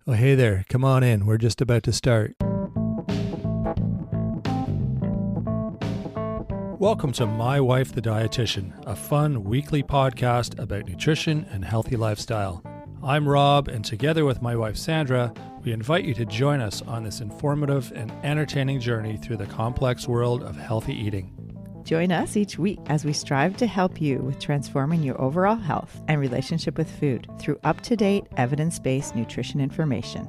Oh, hey there. Come on in. We're just about to start. Welcome to My Wife, the Dietitian, a fun weekly podcast about nutrition and healthy lifestyle. I'm Rob, and together with my wife, Sandra, we invite you to join us on this informative and entertaining journey through the complex world of healthy eating. Join us each week as we strive to help you with transforming your overall health and relationship with food through up-to-date, evidence-based nutrition information.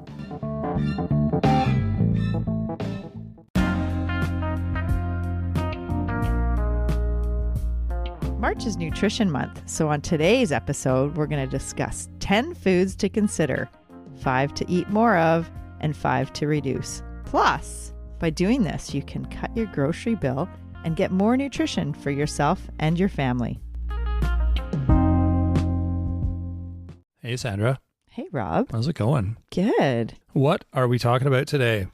March is Nutrition Month, so on today's episode, we're going to discuss 10 foods to consider, 5 to eat more of, and 5 to reduce. Plus, by doing this, you can cut your grocery bill and get more nutrition for yourself and your family. Hey, Sandra. Hey, Rob. How's it going? Good. What are we talking about today?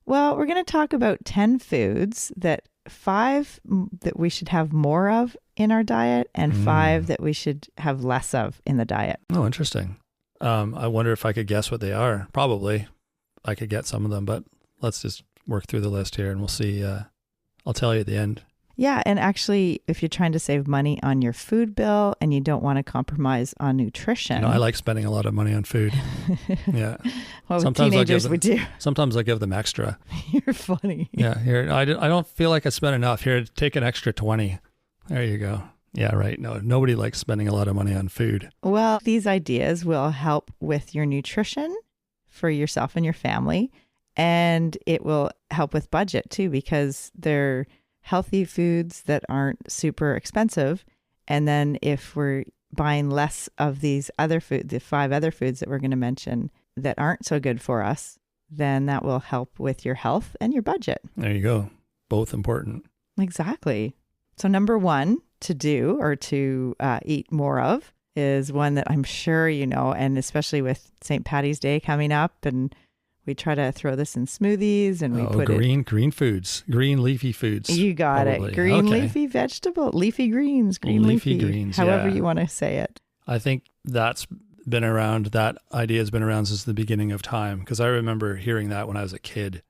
Well, we're going to talk about 10 foods that 5 that we should have more of in our diet and 5 that we should have less of in the diet. Oh, interesting. I wonder if I could guess what they are. Probably I could get some of them, but let's just work through the list here and we'll see. I'll tell you at the end. Yeah. And actually, if you're trying to save money on your food bill and you don't want to compromise on nutrition. I like spending a lot of money on food. Yeah. Well, with teenagers, we do. Sometimes I give them extra. You're funny. Yeah. Here, I don't feel like I spent enough. Here, take an extra 20. There you go. Yeah, right. No, nobody likes spending a lot of money on food. Well, these ideas will help with your nutrition for yourself and your family. And it will help with budget too, because they're healthy foods that aren't super expensive. And then if we're buying less of these other food, the 5 other foods that we're going to mention that aren't so good for us, then that will help with your health and your budget. There you go. Both important. Exactly. So number 1 to do or to eat more of is one that I'm sure you know, and especially with St. Patty's Day coming up, and we try to throw this in smoothies and we put green foods, green leafy foods. You got probably. It. Green leafy vegetable, leafy greens, green leafy greens, however you want to say it. I think that's been around, that idea has been around since the beginning of time, because I remember hearing that when I was a kid,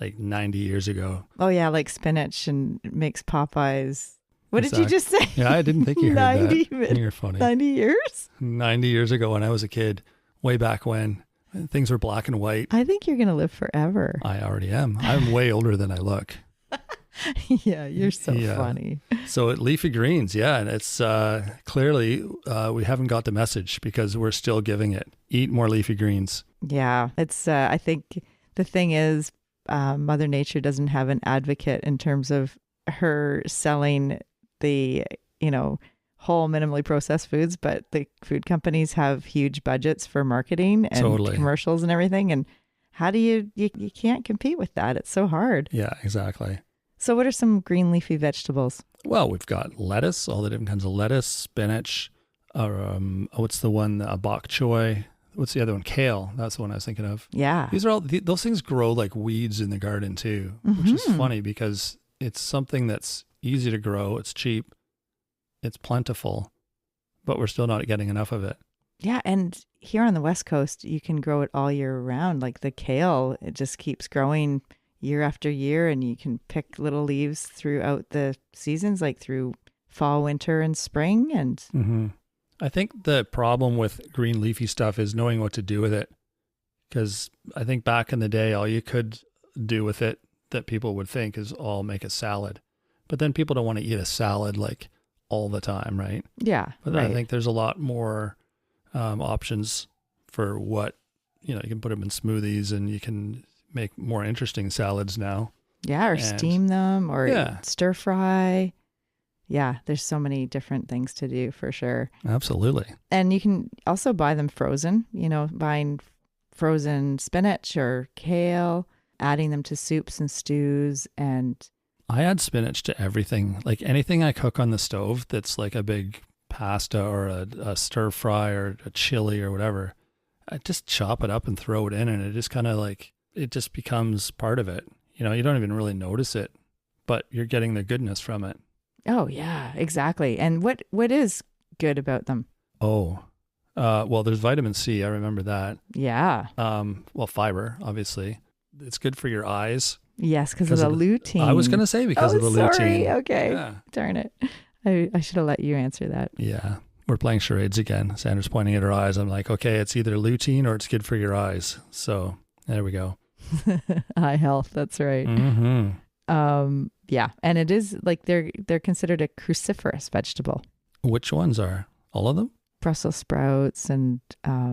like 90 years ago. Oh yeah, like spinach and makes Popeyes. What did you just say? Yeah, I didn't think you heard that. You're funny. 90 years? 90 years ago when I was a kid, way back when. Things were black and white. I think you're going to live forever. I already am. I'm way older than I look. Yeah, you're so funny. So leafy greens, yeah. And it's clearly we haven't got the message because we're still giving it. Eat more leafy greens. Yeah. It's, I think the thing is Mother Nature doesn't have an advocate in terms of her selling the, whole minimally processed foods, but the food companies have huge budgets for marketing and commercials and everything. And how do you can't compete with that. It's so hard. Yeah, exactly. So what are some green leafy vegetables? Well, we've got lettuce, all the different kinds of lettuce, spinach, what's the one, bok choy. What's the other one? Kale. That's the one I was thinking of. Yeah. These are all, those things grow like weeds in the garden too, which is funny because it's something that's easy to grow. It's cheap. It's plentiful, but we're still not getting enough of it. Yeah. And here on the West Coast, you can grow it all year round. Like the kale, it just keeps growing year after year, and you can pick little leaves throughout the seasons, like through fall, winter, and spring. And I think the problem with green leafy stuff is knowing what to do with it. Because I think back in the day, all you could do with it that people would think is make a salad. But then people don't want to eat a salad like all the time, right? Yeah. But I think there's a lot more options for what, you can put them in smoothies and you can make more interesting salads now. Yeah, or steam them or stir fry. Yeah, there's so many different things to do for sure. Absolutely. And you can also buy them frozen, buying frozen spinach or kale, adding them to soups and stews. And I add spinach to everything. Like anything I cook on the stove that's like a big pasta or a stir fry or a chili or whatever, I just chop it up and throw it in, and it just kind of like, it just becomes part of it. You don't even really notice it, but you're getting the goodness from it. Oh yeah, exactly. And what is good about them? Oh, Well, there's vitamin C. I remember that. Yeah. Well, fiber, obviously. It's good for your eyes. Yes, because of the lutein. I was going to say because of the sorry. lutein. Okay. Yeah. Darn it. I should have let you answer that. Yeah. We're playing charades again. Sandra's pointing at her eyes. I'm like, okay, it's either lutein or it's good for your eyes. So there we go. Eye health. That's right. Mm-hmm. Yeah. And it is like they're considered a cruciferous vegetable. Which ones are? All of them? Brussels sprouts and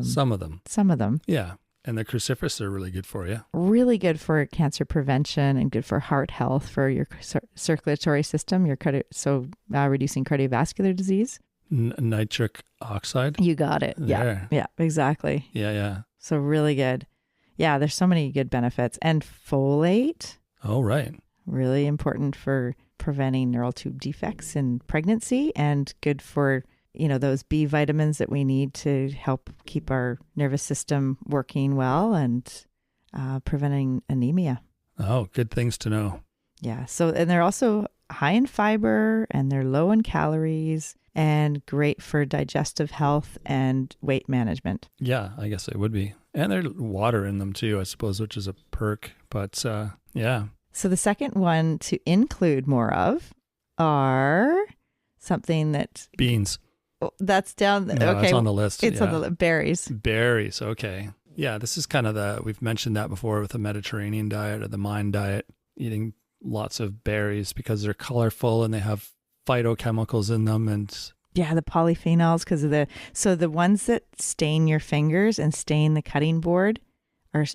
Some of them. Some of them. Yeah. And the cruciferous are really good for you. Really good for cancer prevention and good for heart health, for your circulatory system, reducing cardiovascular disease. Nitric oxide. You got it. There. Yeah, exactly. Yeah. So really good. Yeah, there's so many good benefits. And folate. Oh, right. Really important for preventing neural tube defects in pregnancy and good for, those B vitamins that we need to help keep our nervous system working well and preventing anemia. Oh, good things to know. Yeah. So, and they're also high in fiber and they're low in calories and great for digestive health and weight management. Yeah, I guess it would be. And there's water in them too, I suppose, which is a perk. But yeah. So the second one to include more of are something that... Beans. Oh, that's down. No, okay. It's on the list. It's on the berries. Berries. Okay. Yeah, this is kind of we've mentioned that before with the Mediterranean diet or the Mind diet, eating lots of berries because they're colorful and they have phytochemicals in them. And yeah, the polyphenols because of the ones that stain your fingers and stain the cutting board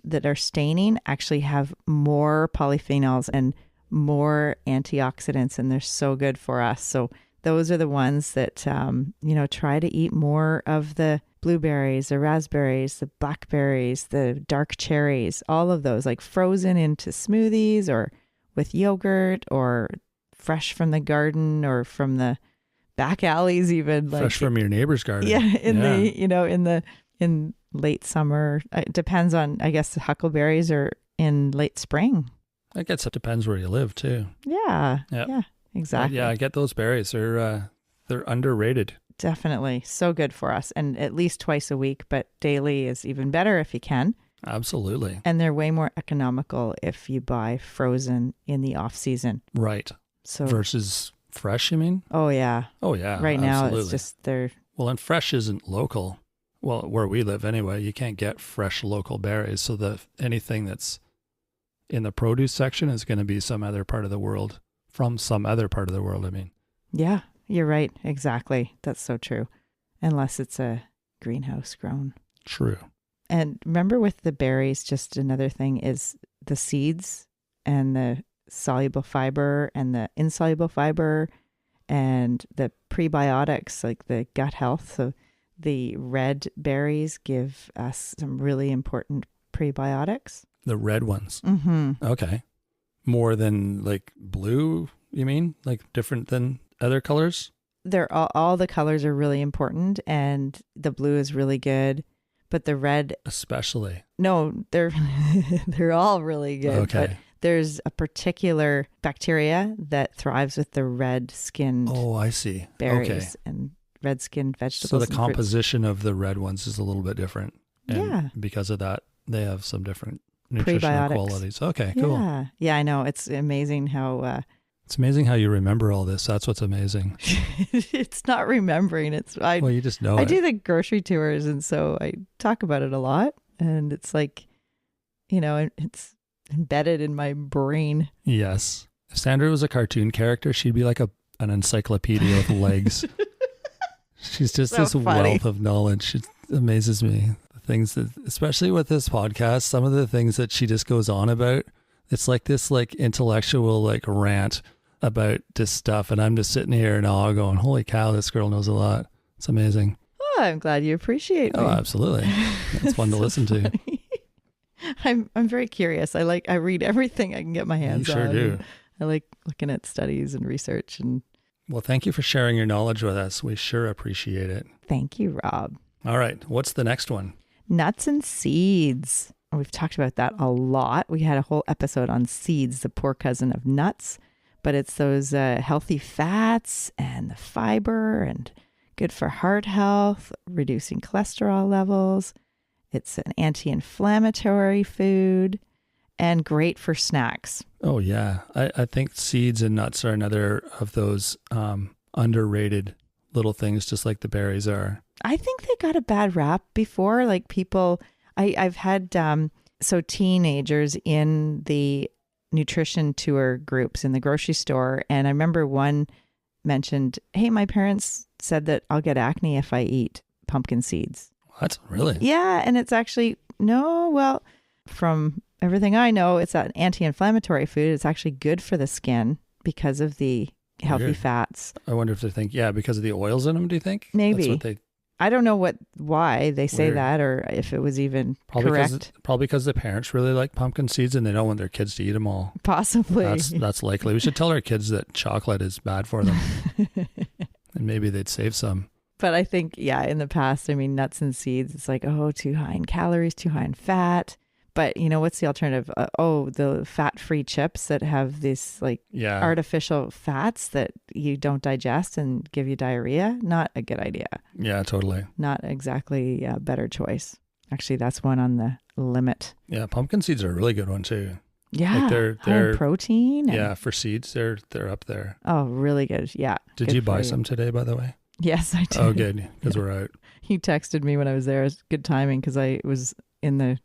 that are staining actually have more polyphenols and more antioxidants, and they're so good for us. So those are the ones that, try to eat more of the blueberries, the raspberries, the blackberries, the dark cherries, all of those, like frozen into smoothies or with yogurt or fresh from the garden or from the back alleys, even fresh from your neighbor's garden. Yeah, in late summer. It depends on, I guess, the huckleberries are in late spring. I guess it depends where you live too. Yeah. Yep. Yeah. Exactly. Yeah, I get those berries. They're underrated. Definitely. So good for us. And at least twice a week, but daily is even better if you can. Absolutely. And they're way more economical if you buy frozen in the off season. Right. So versus fresh, you mean? Oh, yeah. Oh, yeah. Right now absolutely. it's just they're... Well, and fresh isn't local. Well, where we live anyway, you can't get fresh local berries. So anything that's in the produce section is going to be some other part of the world. From some other part of the world, I mean. Yeah, you're right. Exactly. That's so true. Unless it's a greenhouse grown. True. And remember with the berries, just another thing is the seeds and the soluble fiber and the insoluble fiber and the prebiotics, like the gut health. So the red berries give us some really important prebiotics. The red ones. Mm-hmm. Okay. More than like blue, you mean? Like different than other colors? They're all the colors are really important, and the blue is really good, but the red especially. No, they're they're all really good. Okay. But there's a particular bacteria that thrives with the red skinned I see. berries okay. and red skinned vegetables. So the composition of the red ones is a little bit different. And yeah. because of that, they have some different nutritional qualities. Okay, cool. Yeah, I know. It's amazing how... it's amazing how you remember all this. That's what's amazing. It's not remembering. Well, you just know I do the grocery tours, and so I talk about it a lot. And it's like, it's embedded in my brain. Yes. If Sandra was a cartoon character, she'd be like an encyclopedia with legs. She's just So this funny. wealth of knowledge. It amazes me. Things that, especially with this podcast, some of the things that she just goes on about, it's like this intellectual rant about this stuff, and I'm just sitting here in awe going, holy cow, this girl knows a lot. It's amazing. Oh, I'm glad you appreciate me. Oh, absolutely. It's fun to listen to. I'm very curious. I read everything I can get my hands on. You sure do. I like looking at studies and research. And well, thank you for sharing your knowledge with us. We sure appreciate it. Thank you, Rob. All right. What's the next one? Nuts and seeds. We've talked about that a lot. We had a whole episode on seeds, the poor cousin of nuts, but it's those healthy fats and the fiber and good for heart health, reducing cholesterol levels. It's an anti-inflammatory food and great for snacks. Oh, yeah. I think seeds and nuts are another of those underrated little things, just like the berries are. I think they got a bad rap before. Like people, I've had teenagers in the nutrition tour groups in the grocery store. And I remember one mentioned, hey, my parents said that I'll get acne if I eat pumpkin seeds. What? Really? Yeah. And it's actually, no, well, from everything I know, it's an anti-inflammatory food. It's actually good for the skin because of the healthy Weird. Fats. I wonder if they think, because of the oils in them, do you think? Maybe. That's what they... I don't know why they say Weird. that, or if it was even Probably correct. Probably because the parents really like pumpkin seeds and they don't want their kids to eat them all. Possibly. That's likely. We should tell our kids that chocolate is bad for them, and maybe they'd save some. But I think, in the past, I mean, nuts and seeds, it's like, oh, too high in calories, too high in fat. But, what's the alternative? The fat-free chips that have this artificial fats that you don't digest and give you diarrhea. Not a good idea. Yeah, totally. Not exactly a better choice. Actually, that's one on the limit. Yeah, pumpkin seeds are a really good one too. Yeah, they're high in protein. Yeah, for seeds, they're up there. Oh, really good. Yeah. Did you buy some today, by the way? Yes, I did. Oh, good, because we're out. You texted me when I was there. It's good timing because I was in the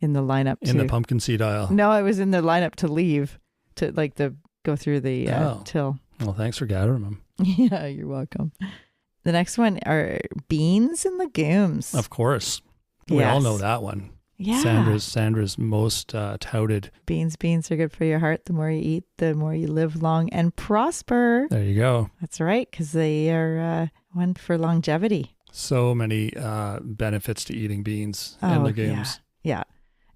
lineup in the pumpkin seed aisle. No, I was in the lineup to leave to go through the till. Well, thanks for gathering them. Yeah, you're welcome. The next one are beans and legumes. Of course, we all know that one. Yeah, Sandra's most touted. Beans are good for your heart. The more you eat, the more you live long and prosper. There you go. That's right, because they are one for longevity. So many benefits to eating beans and legumes. Yeah.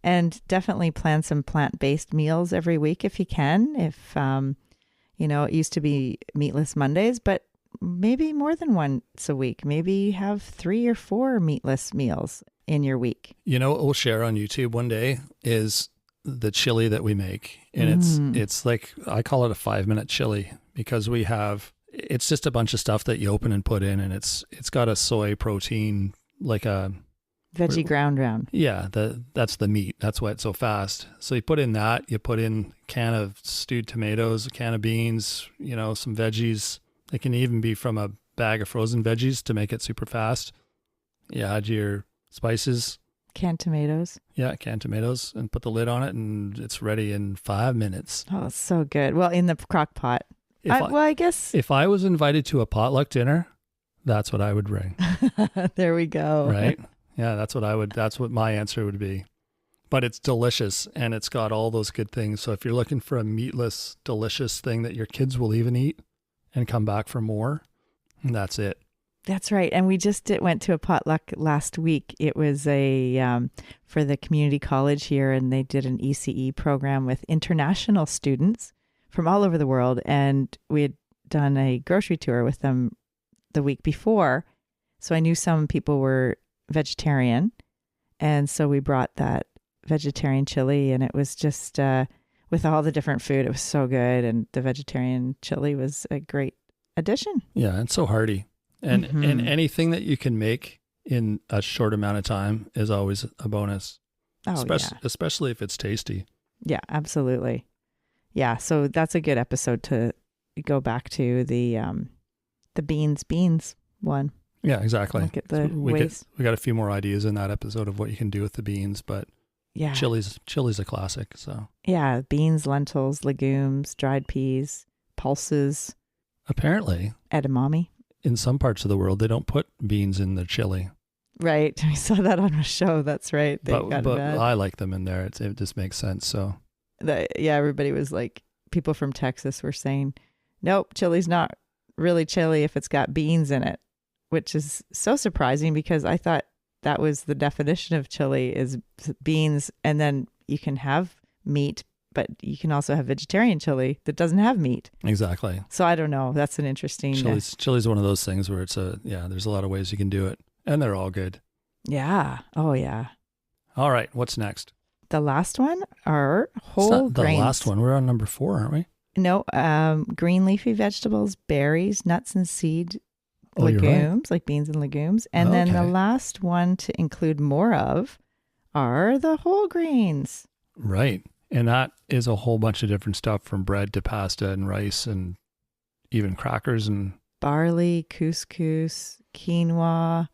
And definitely plan some plant-based meals every week if you can. If, it used to be meatless Mondays, but maybe more than once a week. Maybe have 3 or 4 meatless meals in your week. What we'll share on YouTube one day is the chili that we make. And it's like, I call it a 5-minute chili because it's just a bunch of stuff that you open and put in, and it's got a soy protein, like a... Veggie ground round. Yeah, that's the meat. That's why it's so fast. So you put in that, you put in a can of stewed tomatoes, a can of beans, some veggies. It can even be from a bag of frozen veggies to make it super fast. You add your spices. Canned tomatoes. Yeah, canned tomatoes, and put the lid on it, and it's ready in 5 minutes. Oh, it's so good. Well, in the crock pot. I guess. If I was invited to a potluck dinner, that's what I would bring. There we go. Right? Yeah, that's what my answer would be. But it's delicious, and it's got all those good things. So if you're looking for a meatless, delicious thing that your kids will even eat and come back for more, that's it. That's right. And we just went to a potluck last week. It was for the community college here, and they did an ECE program with international students from all over the world. And we had done a grocery tour with them the week before. So I knew some people were vegetarian, and so we brought that vegetarian chili, and it was just with all the different food, it was so good, and the vegetarian chili was a great addition. Yeah, and so hearty, and anything that you can make in a short amount of time is always a bonus. Especially if it's tasty. Yeah, absolutely. Yeah, so that's a good episode to go back to, the beans one. Yeah, exactly. Look at the ways. We got a few more ideas in that episode of what you can do with the beans, but yeah, chili's a classic. So yeah, beans, lentils, legumes, dried peas, pulses. Apparently, edamame. In some parts of the world, they don't put beans in their chili. Right, we saw that on a show. That's right. But I like them in there. It just makes sense. So everybody was like, people from Texas were saying, nope, chili's not really chili if it's got beans in it. Which is so surprising because I thought that was the definition of chili is beans, and then you can have meat, but you can also have vegetarian chili that doesn't have meat. Exactly. So I don't know. That's an interesting... Chili's one of those things where there's a lot of ways you can do it, and they're all good. Yeah. Oh, yeah. All right. What's next? The last one are whole grains. The last one. We're on number 4, aren't we? No. Green leafy vegetables, berries, nuts and seed Oh, you're right. legumes, like beans and legumes. And then the Okay. last one to include more of are the whole grains. Right. And that is a whole bunch of different stuff from bread to pasta and rice and even crackers and Barley, couscous, quinoa.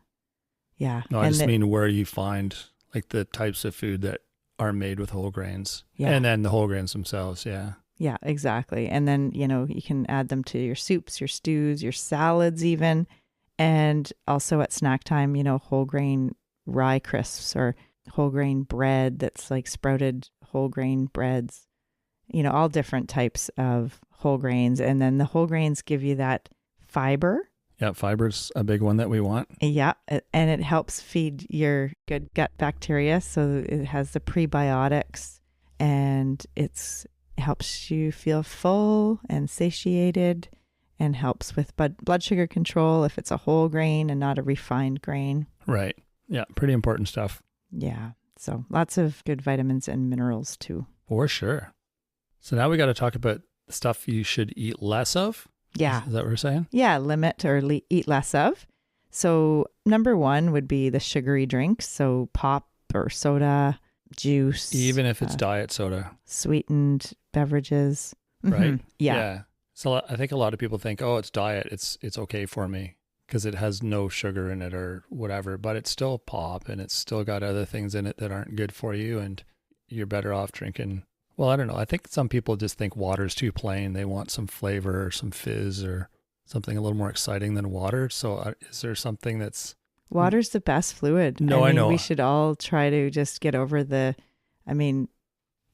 Yeah. no, I And just mean where you find like the types of food that are made with whole grains. Yeah. And then the whole grains themselves. Yeah. yeah, exactly. And then, you can add them to your soups, your stews, your salads even. And also at snack time, whole grain rye crisps or whole grain bread that's like sprouted whole grain breads, all different types of whole grains. And then the whole grains give you that fiber. Yeah. Fiber's a big one that we want. Yeah. And it helps feed your good gut bacteria. So it has the prebiotics and it helps you feel full and satiated and helps with blood sugar control if it's a whole grain and not a refined grain. Right. Yeah. Pretty important stuff. Yeah. So lots of good vitamins and minerals too. For sure. So now we got to talk about the stuff you should eat less of. Yeah. Is that what we're saying? Yeah. Limit or eat less of. So number one would be the sugary drinks. So pop or soda, juice. Even if it's diet soda. Sweetened beverages. Right? Yeah. So I think a lot of people think, oh, it's diet. It's okay for me because it has no sugar in it or whatever, but it's still pop and it's still got other things in it that aren't good for you. And you're better off drinking. Well, I don't know. I think some people just think water's too plain. They want some flavor or some fizz or something a little more exciting than water. So is there something that's... Water's the best fluid. No, I know. We should all try to just get over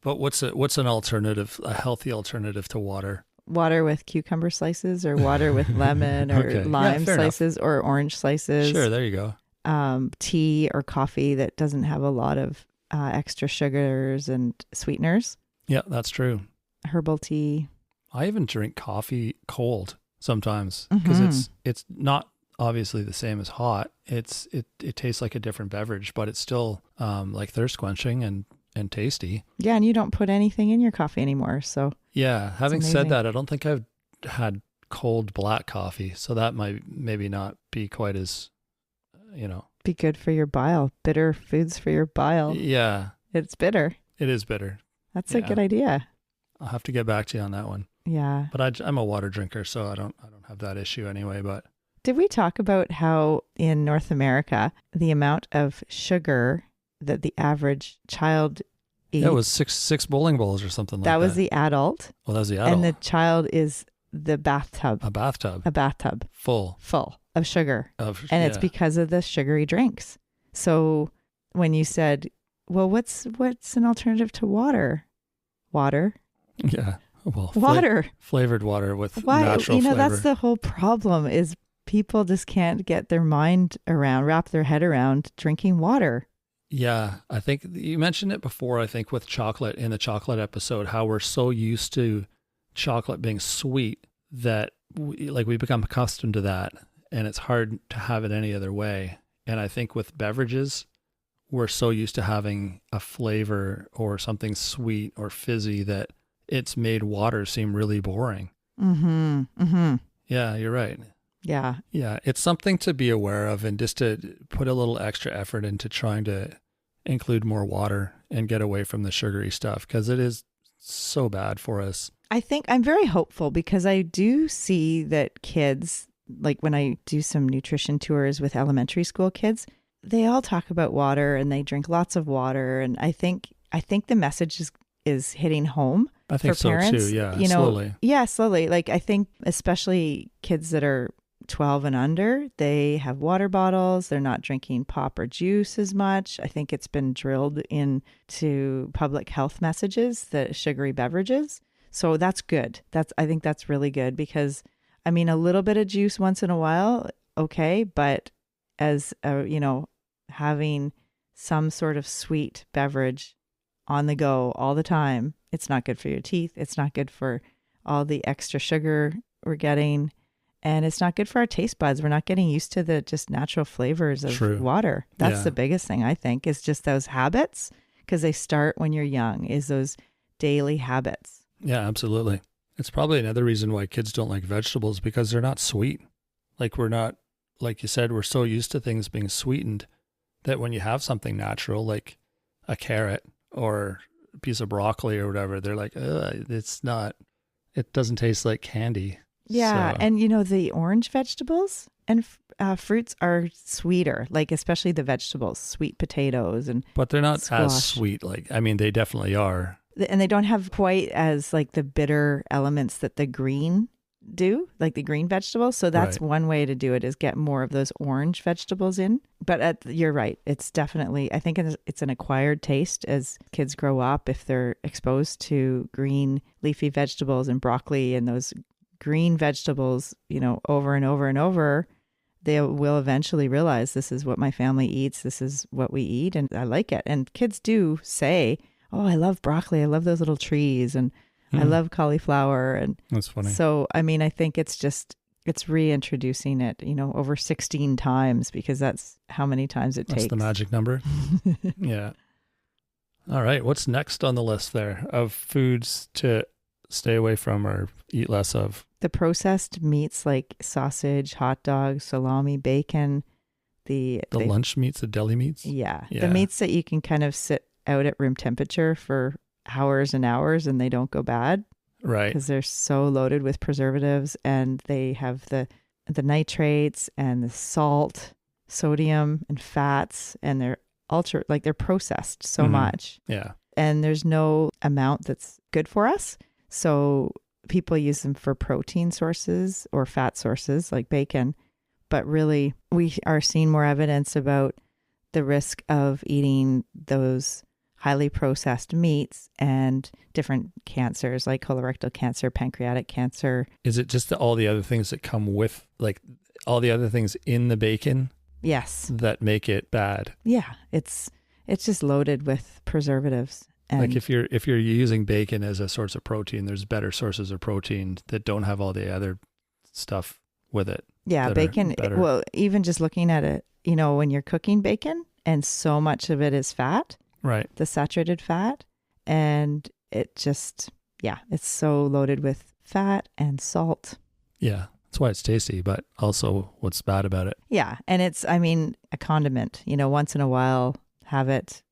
But what's an alternative, a healthy alternative to water? water with cucumber slices or water with lemon or Okay. lime fair slices or orange slices. Sure, there you go. Tea or coffee that doesn't have a lot of extra sugars and sweeteners. Yeah, that's true. Herbal tea. I even drink coffee cold sometimes because it's not obviously the same as hot. It tastes like a different beverage, but it's still like thirst quenching and tasty. Yeah, and you don't put anything in your coffee anymore. So Yeah, having said amazing. that, I don't think I've had cold black coffee, so that might maybe not be quite as, be good for your bile. Bitter foods for your bile. Yeah, It's bitter. it is bitter. That's a Yeah. good idea. I'll have to get back to you on that one. Yeah. But I'm a water drinker, so I don't have that issue anyway. But Did we talk about how in North America, the amount of sugar that the average child eats? it was six bowling balls or something like that. That was the adult. Well, that was the adult. And the child is the bathtub. A bathtub A bathtub full full of sugar. of And it's because of the sugary drinks. So when you said, well, what's an alternative to water? Water. yeah. Well, Water. flavored water with Why? natural flavor. That's the whole problem is people just can't get their mind around, wrap their head around drinking water. Yeah, I think you mentioned it before, I think with chocolate in the chocolate episode, how we're so used to chocolate being sweet that we become accustomed to that and it's hard to have it any other way. And I think with beverages, we're so used to having a flavor or something sweet or fizzy that it's made water seem really boring. Mm-hmm. Mm-hmm. Yeah, you're right. Yeah. Yeah, it's something to be aware of and just to put a little extra effort into trying to include more water and get away from the sugary stuff because it is so bad for us. I think I'm very hopeful because I do see that kids, like when I do some nutrition tours with elementary school kids, they all talk about water and they drink lots of water. And I think the message is hitting home. I think for parents, so too. Yeah, slowly. slowly. Yeah, slowly. Like I think especially kids that are 12 and under, they have water bottles. They're not drinking pop or juice as much. I think it's been drilled into public health messages, the sugary beverages. So that's good. I think that's really good because a little bit of juice once in a while, okay. But as having some sort of sweet beverage on the go all the time, it's not good for your teeth. It's not good for all the extra sugar we're getting. And it's not good for our taste buds. We're not getting used to the just natural flavors of True. water. That's Yeah. the biggest thing, I think, is just those habits because they start when you're young, is those daily habits. Yeah, absolutely. It's probably another reason why kids don't like vegetables because they're not sweet. Like we're not like you said, we're so used to things being sweetened that when you have something natural, like a carrot or a piece of broccoli or whatever, they're like, it doesn't taste like candy. Yeah. So, And, the orange vegetables and fruits are sweeter, like especially the vegetables, sweet potatoes and but they're not squash. as sweet. Like, I mean, they definitely are. And they don't have quite as like the bitter elements that the green do, like the green vegetables. So that's Right. one way to do it, is get more of those orange vegetables in. But you're right. It's definitely, I think it's an acquired taste as kids grow up. If they're exposed to green leafy vegetables and broccoli and those green vegetables, over and over and over, they will eventually realize this is what my family eats. This is what we eat. And I like it. And kids do say, oh, I love broccoli. I love those little trees. And I love cauliflower. And That's funny. so, I mean, I think it's reintroducing it, over 16 times, because that's how many times it takes. That's the magic number. Yeah. All right. What's next on the list there of foods to stay away from or eat less of? The processed meats like sausage, hot dogs, salami, bacon, the lunch meats, the deli meats? Yeah. Yeah. The meats that you can kind of sit out at room temperature for hours and hours and they don't go bad. Right. Because they're so loaded with preservatives, and they have the nitrates and the salt, sodium and fats, and they're they're processed so much. Yeah. And there's no amount that's good for us. So people use them for protein sources or fat sources like bacon. But really, we are seeing more evidence about the risk of eating those highly processed meats and different cancers like colorectal cancer, pancreatic cancer. Is it just all the other things that come with, like all the other things in the bacon? Yes. That make it bad? Yeah. It's just loaded with preservatives. And like if you're using bacon as a source of protein, there's better sources of protein that don't have all the other stuff with it. Yeah, bacon. Well, even just looking at it, when you're cooking bacon and so much of it is fat, right? The saturated fat, and it just, it's so loaded with fat and salt. Yeah, that's why it's tasty, but also what's bad about it? Yeah, and it's, a condiment. Once in a while, have it,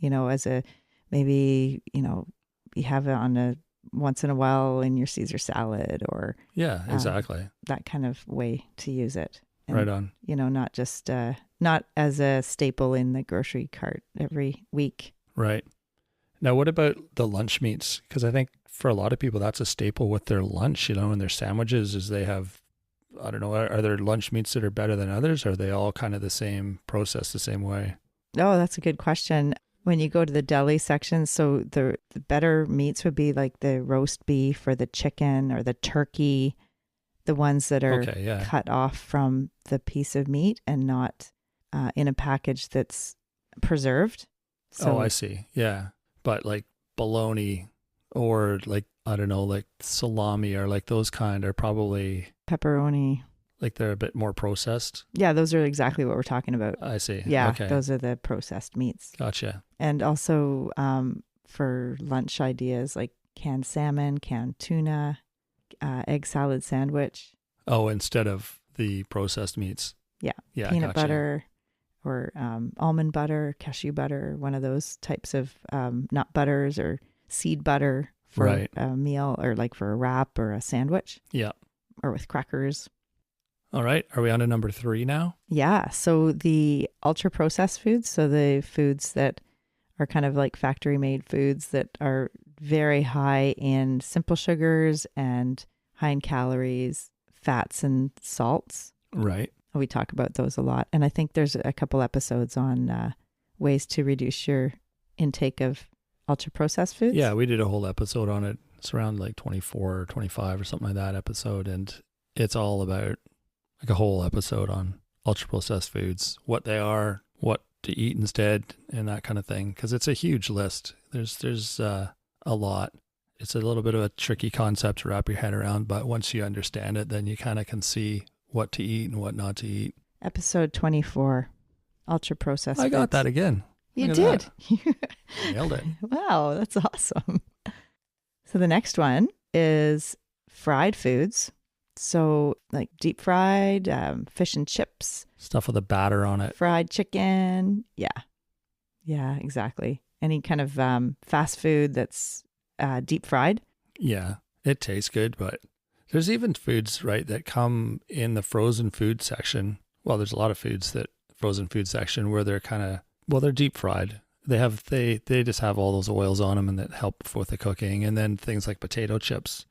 as a maybe, you have it on a once in a while in your Caesar salad or exactly that kind of way to use it. And, right on. Not just not as a staple in the grocery cart every week. Right. Now, what about the lunch meats? Because I think for a lot of people, that's a staple with their lunch, and their sandwiches is they have, I don't know, are there lunch meats that are better than others? Or are they all kind of the same process, the same way? Oh, that's a good question. When you go to the deli section, so the better meats would be like the roast beef or the chicken or the turkey, the ones that are cut off from the piece of meat and not in a package that's preserved. So, I see. Yeah. But like bologna or like, I don't know, like salami or like those kind are probably pepperoni. Like they're a bit more processed. Yeah, those are exactly what we're talking about. I see. Yeah, okay. Those are the processed meats. Gotcha. And also for lunch ideas like canned salmon, canned tuna, egg salad sandwich. Oh, instead of the processed meats. Yeah. gotcha. Peanut butter or almond butter, cashew butter, one of those types of nut butters or seed butter for a meal or like for a wrap or a sandwich. Yeah. Or with crackers. All right. Are we on to number 3 now? Yeah. So the ultra processed foods, so the foods that are kind of like factory made foods that are very high in simple sugars and high in calories, fats and salts. Right. We talk about those a lot. And I think there's a couple episodes on ways to reduce your intake of ultra processed foods. Yeah, we did a whole episode on it. It's around like 24 or 25 or something like that episode. And it's all about like a whole episode on ultra processed foods, what they are, what to eat instead, and that kind of thing. Because it's a huge list. There's a lot. It's a little bit of a tricky concept to wrap your head around, but once you understand it, then you kind of can see what to eat and what not to eat. Episode 24, ultra processed foods. I got that again. You did. Nailed it. Wow, that's awesome. So the next one is fried foods. So like deep fried, fish and chips, Stuff with a batter on it. fried chicken. Yeah. Yeah, exactly. Any kind of fast food that's deep fried. Yeah, it tastes good, but there's even foods, right, that come in the frozen food section. Well, there's a lot of foods that frozen food section where they're kind of, well, they're deep fried. They just have all those oils on them and that help with the cooking. And then things like potato chips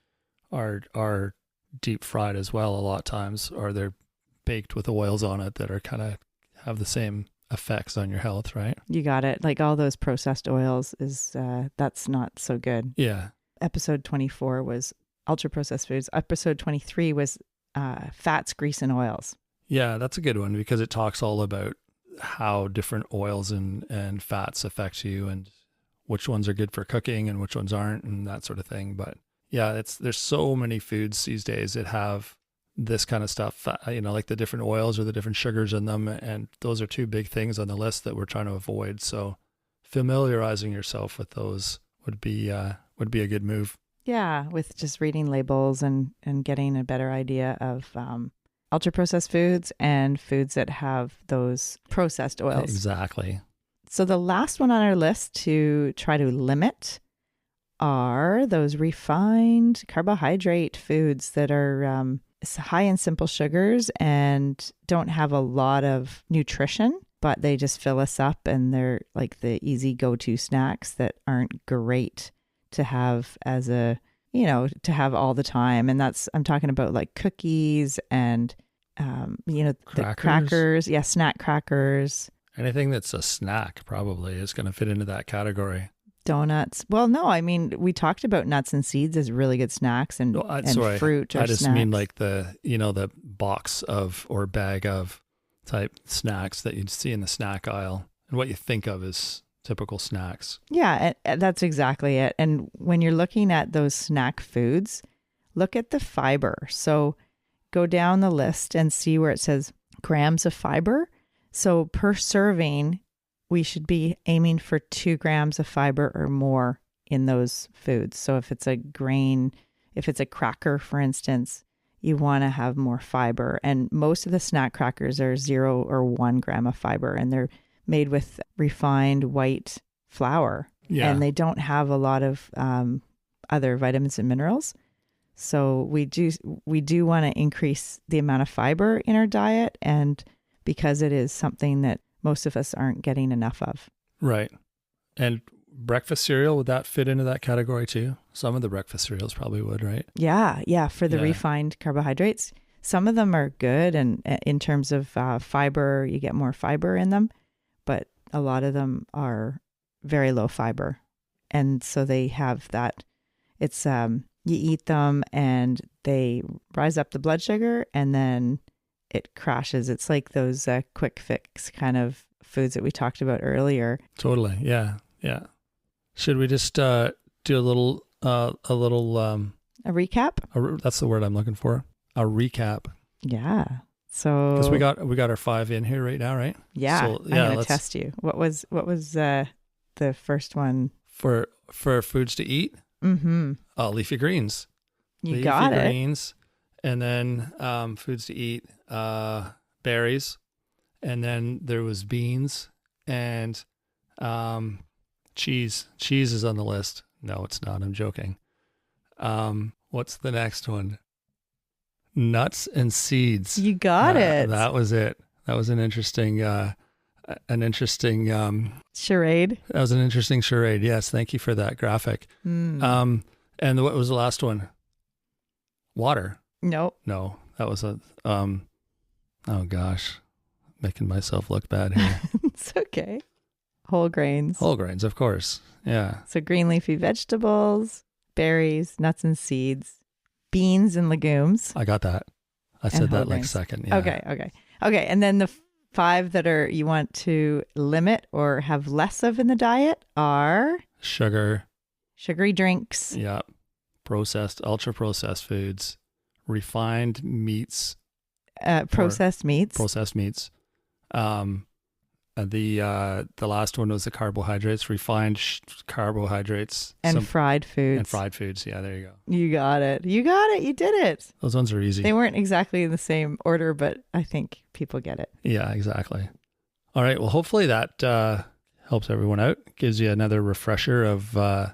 are deep fried as well a lot of times, or they're baked with oils on it that are kind of have the same effects on your health, right? You got it. Like all those processed oils is that's not so good. Yeah. Episode 24 was ultra processed foods. Episode 23 was fats, grease, and oils. Yeah, that's a good one because it talks all about how different oils and fats affect you and which ones are good for cooking and which ones aren't and that sort of thing. But yeah, there's so many foods these days that have this kind of stuff, like the different oils or the different sugars in them. And those are two big things on the list that we're trying to avoid. So familiarizing yourself with those would be a good move. Yeah, with just reading labels and getting a better idea of ultra processed foods and foods that have those processed oils. Exactly. So the last one on our list to try to limit are those refined carbohydrate foods that are high in simple sugars and don't have a lot of nutrition, but they just fill us up and they're like the easy go-to snacks that aren't great to have as a, to have all the time. And I'm talking about like cookies and, the crackers. Yeah, snack crackers. Anything that's a snack probably is going to fit into that category. Donuts. Well, no, I mean, we talked about nuts and seeds as really good snacks and fruit or I just snacks. mean like the box of or bag of type snacks that you'd see in the snack aisle and what you think of as typical snacks. Yeah, and that's exactly it. And when you're looking at those snack foods, look at the fiber. So go down the list and see where it says grams of fiber. So per serving, we should be aiming for 2 grams of fiber or more in those foods. So if it's a grain, if it's a cracker, for instance, you want to have more fiber. And most of the snack crackers are 0 or 1 gram of fiber, and they're made with refined white flour. Yeah. And they don't have a lot of other vitamins and minerals. So we do want to increase the amount of fiber in our diet, and because it is something that most of us aren't getting enough of. Right. And breakfast cereal, would that fit into that category too? Some of the breakfast cereals probably would, right? Yeah. For the refined carbohydrates, some of them are good. And in terms of fiber, you get more fiber in them, but a lot of them are very low fiber. And so they have that, it's, you eat them and they rise up the blood sugar and then it crashes. It's like those quick fix kind of foods that we talked about earlier. Totally. Yeah. Yeah. Should we just do a little A recap? That's the word I'm looking for. A recap. Yeah. So Because we got our 5 in here right now, right? Yeah. So, I'm going to test you. What was the first one? For foods to eat? Mm-hmm. Leafy greens. You got it. Leafy greens. And then foods to eat, berries. And then there was beans and cheese. Cheese is on the list. No, it's not. I'm joking. What's the next one? Nuts and seeds. You got it. That was it. That was an interesting charade. That was an interesting charade. Yes, thank you for that graphic. And what was the last one? Water. No, that was a oh gosh, making myself look bad here. It's okay. Whole grains, of course. Yeah. So green leafy vegetables, berries, nuts and seeds, beans and legumes. I got that. I said that like second. Yeah. Okay. And then the 5 that are you want to limit or have less of in the diet are sugary drinks. Yeah. Ultra processed foods. Refined meats, processed meats, and The last one was the carbohydrates, refined carbohydrates. And fried foods. And fried foods. Yeah, there you go. You got it. You got it. You did it. Those ones are easy. They weren't exactly in the same order, but I think people get it. Yeah, exactly. All right. Well, hopefully that helps everyone out. Gives you another refresher of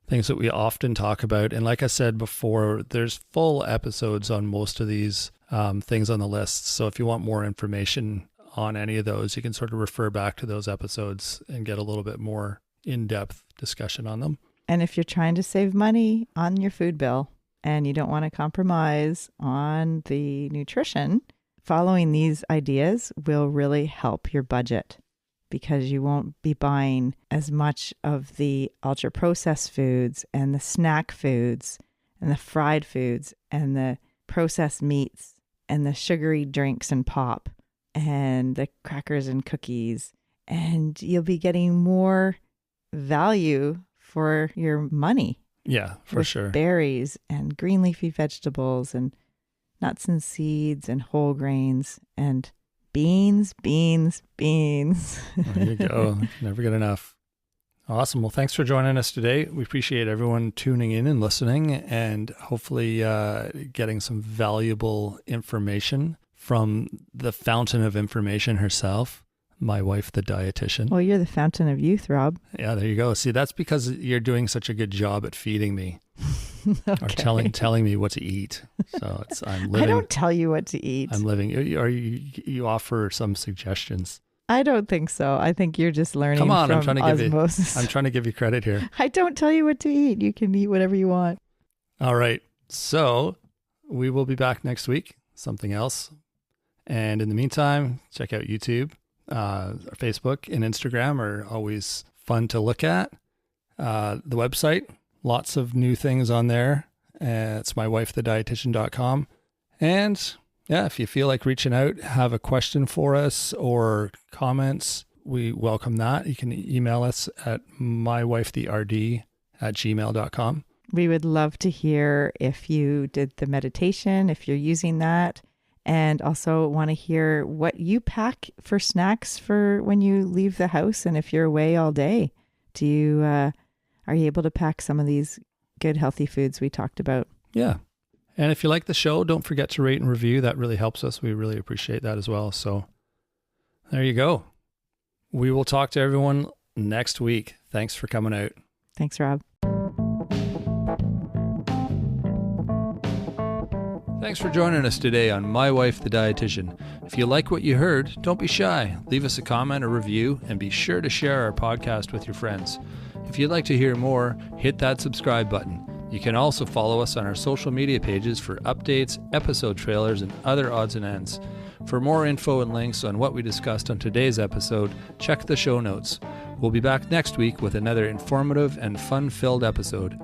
things that we often talk about. And like I said before, there's full episodes on most of these things on the list. So if you want more information on any of those, you can sort of refer back to those episodes and get a little bit more in-depth discussion on them. And if you're trying to save money on your food bill and you don't want to compromise on the nutrition, following these ideas will really help your budget, because you won't be buying as much of the ultra-processed foods and the snack foods and the fried foods and the processed meats and the sugary drinks and pop and the crackers and cookies. And you'll be getting more value for your money. Yeah, for sure. Berries and green leafy vegetables and nuts and seeds and whole grains and beans. There you go. Never get enough. Awesome. Well, thanks for joining us today. We appreciate everyone tuning in and listening, and hopefully getting some valuable information from the fountain of information herself, my wife, the dietitian. Well, you're the fountain of youth, Rob. Yeah, there you go. See, that's because you're doing such a good job at feeding me. Okay. Or telling me what to eat. So I'm living. I don't tell you what to eat. I'm living. Or you offer some suggestions. I don't think so. I think you're just learning. Come on, from I'm trying to give you credit here. I don't tell you what to eat. You can eat whatever you want. All right. So we will be back next week. Something else. And in the meantime, check out YouTube. Facebook and Instagram are always fun to look at. The website, lots of new things on there. It's mywifethedietitian.com. And yeah, if you feel like reaching out, have a question for us or comments, we welcome that. You can email us at mywifetherd@gmail.com. We would love to hear if you did the meditation, if you're using that. And also want to hear what you pack for snacks for when you leave the house and if you're away all day. Do you are you able to pack some of these good healthy foods we talked about? Yeah. And if you like the show, don't forget to rate and review. That really helps us. We really appreciate that as well. So there you go. We will talk to everyone next week. Thanks for coming out. Thanks, Rob. Thanks for joining us today on My Wife the Dietitian. If you like what you heard, don't be shy. Leave us a comment or review, and be sure to share our podcast with your friends. If you'd like to hear more, hit that subscribe button. You can also follow us on our social media pages for updates, episode trailers, and other odds and ends. For more info and links on what we discussed on today's episode, check the show notes. We'll be back next week with another informative and fun-filled episode.